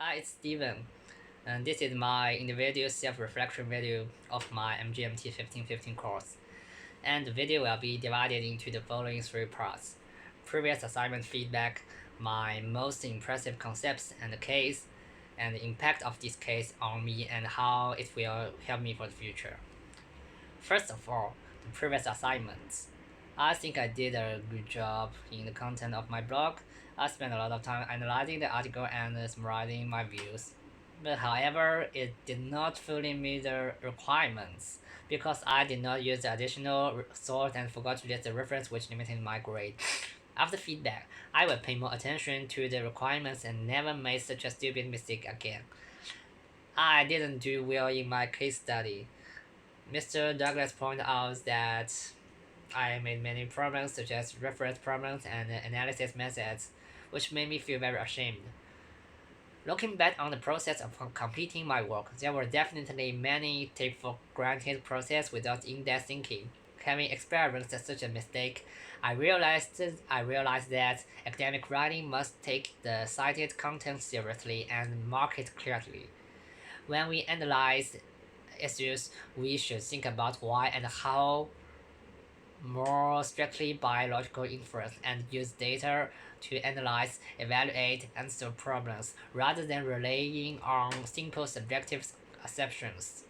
Hi, it's Steven, and this is my individual self-reflection video of my MGMT5050 course. And the video will be divided into the following three parts: previous assignment feedback, my most impressive concepts and the case, and the impact of this case on me and how it will help me for the future. First of all, the previous assignments. I think I did a good job in the content of my blog. I spent a lot of time analyzing the article and summarizing my views. But however, it did not fully meet the requirements because I did not use the additional source and forgot to list the reference, which limited my grade. After feedback, I will pay more attention to the requirements and never make such a stupid mistake again. I didn't do well in my case study. Mr. Douglas pointed out that I made many problems such as reference problems and analysis methods, which made me feel very ashamed. Looking back on the process of completing my work, there were definitely many take for granted process without in-depth thinking. Having experienced such a mistake, I realized that academic writing must take the cited content seriously and mark it clearly. When we analyze issues, we should think about why and how more strictly biological inference and use data to analyze, evaluate, and solve problems rather than relying on simple subjective assumptions.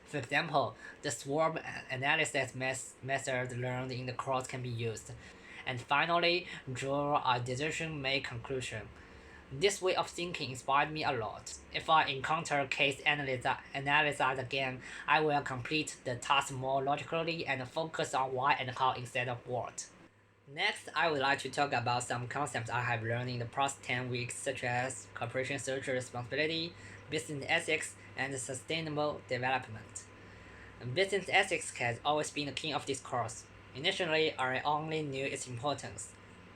For example, the SWOT analysis method learned in the course can be used. And finally, draw a decision-made conclusion. This way of thinking inspired me a lot. If I encounter case analysis again, I will complete the task more logically and focus on why and how instead of what. Next, I would like to talk about some concepts I have learned in the past 10 weeks, such as corporation social responsibility, business ethics, and sustainable development. Business ethics has always been the key of this course. Initially, I only knew its importance.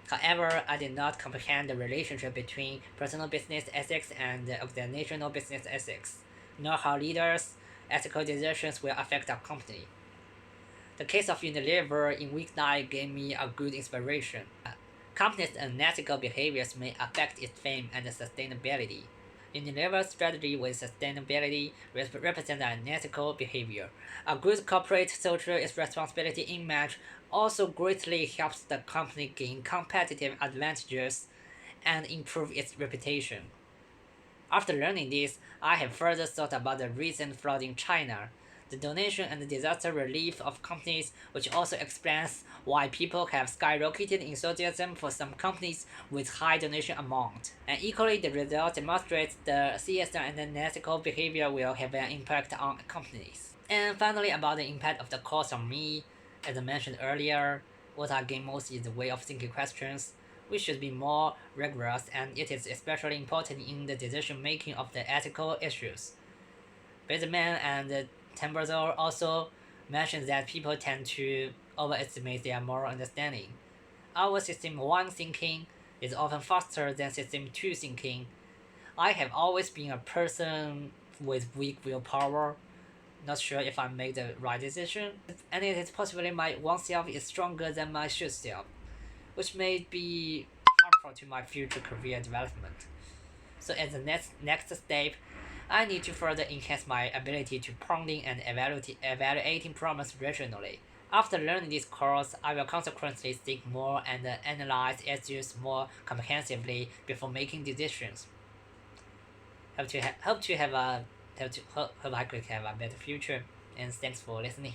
However, I did not comprehend the relationship between personal business ethics and organizational business ethics, nor how leaders' ethical decisions will affect our company. The case of Unilever in week 9 gave me a good inspiration. Companies' unethical behaviors may affect its fame and sustainability. Unilever's strategy with sustainability represents an ethical behavior. A good corporate social responsibility image also greatly helps the company gain competitive advantages and improve its reputation. After learning this, I have further thought about the recent flood in China, the donation and disaster relief of companies, which also explains why people have skyrocketed enthusiasm for some companies with high donation amount. And equally, the result demonstrates the CSR and ethical behavior will have an impact on companies. And finally, about the impact of the course on me, as I mentioned earlier, what I gain most is the way of thinking questions. We should be more rigorous, and it is especially important in the decision making of the ethical issues. Bateman and Tambazor also mentioned that people tend to overestimate their moral understanding. Our System 1 thinking is often faster than System 2 thinking. I have always been a person with weak willpower, not sure if I made the right decision, and it is possibly my oneself is stronger than my should self, which may be harmful to my future career development. So as the next step, I need to further enhance my ability to pondering and evaluating problems rationally. After learning this course, I will consequently think more and analyze issues more comprehensively before making decisions. Hope I could have a better future, and thanks for listening.